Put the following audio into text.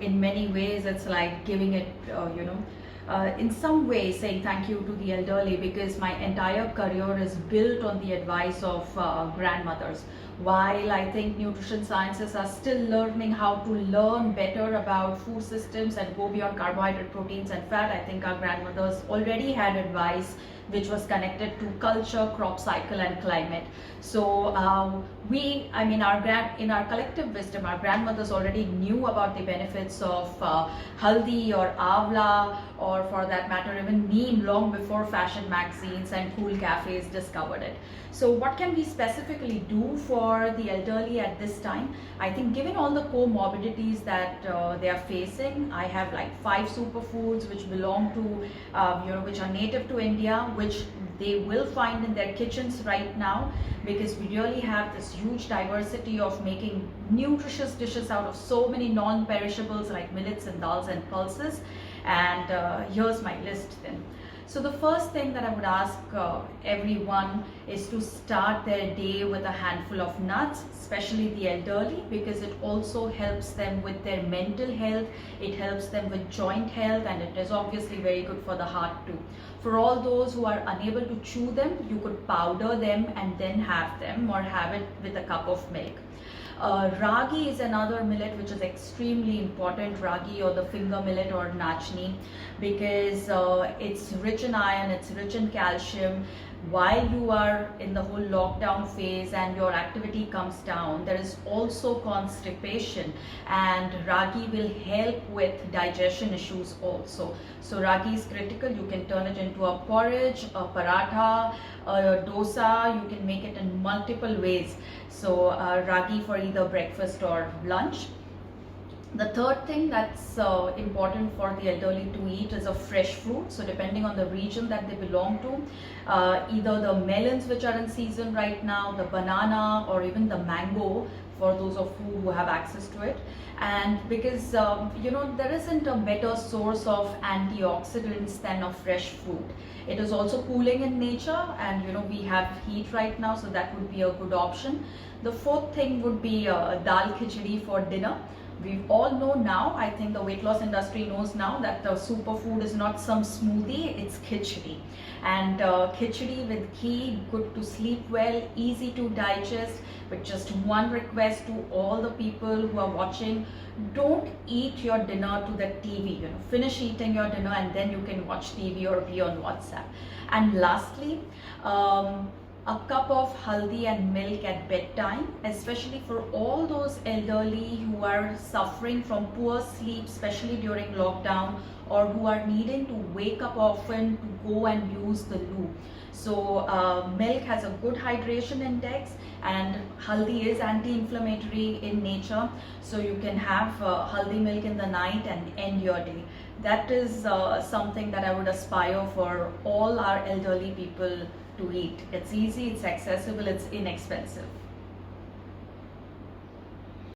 In many ways, it's like giving it, in some way saying thank you to the elderly, because my entire career is built on the advice of grandmothers. While I think nutrition sciences are still learning how to learn better about food systems and go beyond carbohydrate, proteins, and fat, I think our grandmothers already had advice which was connected to culture, crop cycle, and climate. So in our collective wisdom, our grandmothers already knew about the benefits of haldi or avla, or for that matter even neem, long before fashion magazines and cool cafes discovered it. So what can we specifically do for the elderly at this time? I think given all the comorbidities that they are facing, I have like 5 superfoods which belong to, which are native to India, which they will find in their kitchens right now, because we really have this huge diversity of making nutritious dishes out of so many non-perishables like millets and dals and pulses. And here's my list then. So the first thing that I would ask everyone is to start their day with a handful of nuts, especially the elderly, because it also helps them with their mental health, it helps them with joint health, and it is obviously very good for the heart too. For all those who are unable to chew them, you could powder them and then have them, or have it with a cup of milk. Ragi is another millet which is extremely important, ragi or the finger millet or nachni, because it's rich in iron, it's rich in calcium. While you are in the whole lockdown phase and your activity comes down, there is also constipation, and ragi will help with digestion issues also. So ragi is critical. You can turn it into a porridge, a paratha, a dosa. You can make it in multiple ways. So ragi for either breakfast or lunch. The third thing that's important for the elderly to eat is a fresh fruit. So depending on the region that they belong to, either the melons which are in season right now, the banana, or even the mango, for those of you who have access to it. And because there isn't a better source of antioxidants than a fresh fruit. It is also cooling in nature, and we have heat right now, so that would be a good option. The fourth thing would be dal khichdi for dinner. We all know now, I think the weight loss industry knows now, that the superfood is not some smoothie, it's khichdi. And khichdi with ghee, good to sleep well, easy to digest. But just one request to all the people who are watching: don't eat your dinner to the TV. Finish eating your dinner and then you can watch TV or be on WhatsApp. And lastly, a cup of haldi and milk at bedtime, especially for all those elderly who are suffering from poor sleep, especially during lockdown, or who are needing to wake up often to go and use the loo. So milk has a good hydration index, and haldi is anti-inflammatory in nature. So you can have haldi milk in the night and end your day. That is something that I would aspire for all our elderly people to eat. It's easy, it's accessible, it's inexpensive.